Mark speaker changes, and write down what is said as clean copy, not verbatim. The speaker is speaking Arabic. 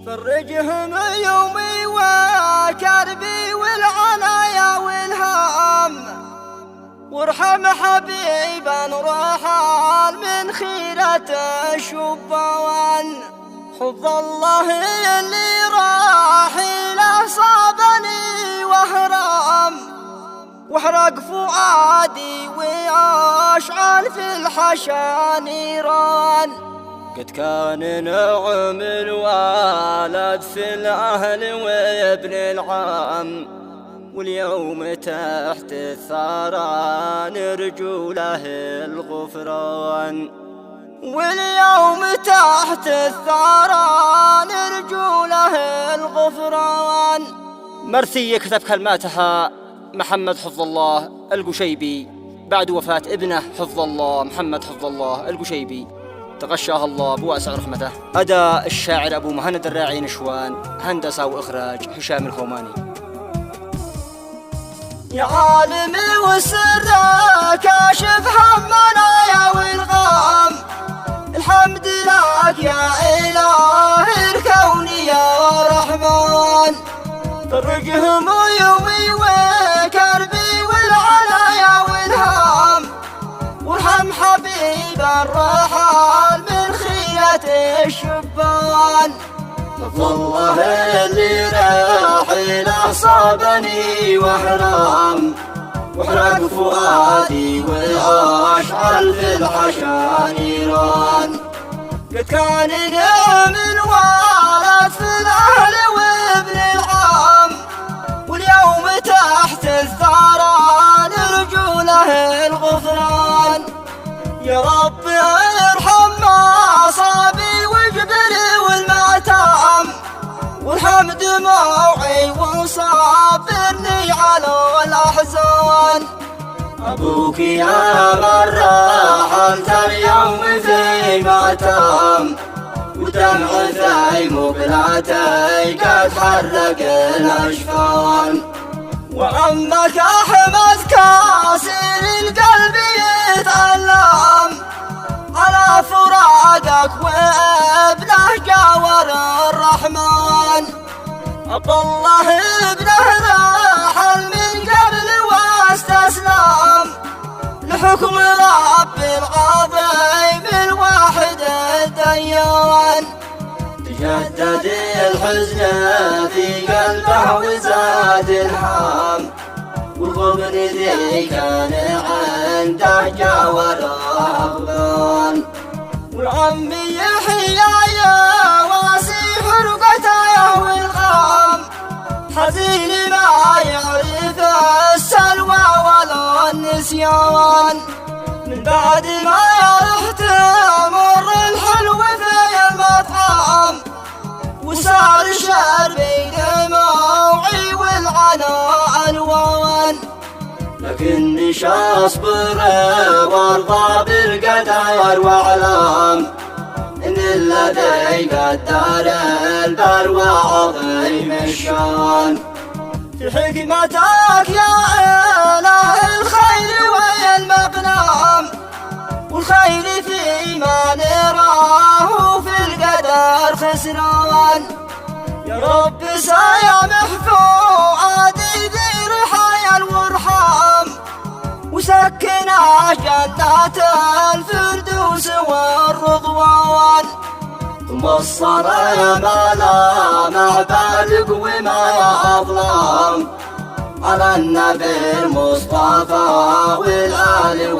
Speaker 1: فرجهم يومي وكربي والعنايا والهام، وارحم حبيبا رحال من خيرة الشبان. حفظ الله اللي راحله صابني وهرام، واحرق فؤادي واشعل في الحشا نيران. قد كان نعم الوالد في الأهل وابن العام، واليوم تحت الثرى نرجو له الغفران. واليوم تحت الثرى نرجو له الغفران. مرثية كتب كلماتها محمد حفظ الله القشيبي بعد وفاة ابنه حفظ الله محمد حفظ الله القشيبي، تغشاه الله بواسع رحمته. أداء الشاعر أبو مهند الراعي نشوان، هندسة وإخراج هشام الخوماني. يا عالمي والسر كاشف همنا يا والغام، الحمد لك يا إله الكون يا رحمن. فرجهم يومي وكربي والعنايا والهام، وارحم حبيبا رحال من خيرة الشبان. حفظ الله اللي راحله صابني وحرام، واحرق فؤادي واشعل في الحشا نيران. قد كان نعم الوالد في الأهل وابن العام، واليوم تحت الثرى نرجو له الغفران. يا رب ارحم مصابي وجبري والمعتام، وارحم دموعي وصابرني على الأحزان. أبوك يا من راحلت اليوم في مأتام، ودمع في مقلاتي قد حرق الأشفان. وعمك أحمد كاسر القلب يتألم على فراقك، وابنه جاور الرحمن. عبد الله ابنه راحل من قبل واستسلم لحكم رب العظيم الواحد الديان. تجدد الحزن في قلبه وزاد الهام، والغبن ذي كان عنده جاور الأغبان. والعمي يحيى يا واسي حرقته والغام، حزين ما يعرف السلوى ولا النسيان. من بعد ما رحت مر الحلو في المطعم، وصار شربي دموعي والعناء الوان. لكني شاصبر وارضى بالقدر واعلم ان الذي قدر البلوى عظيم الشان. في حكمتك يا إله الخير والمقنام، والخير فيما نراه في القدر خسران. يا رب سامح فؤادي ذي رحايا الورحام، وسكنا جنات الفردوس والرضوان. ثم الصلاة ما لا معبالك وما أظلام على النبي المصطفى والآل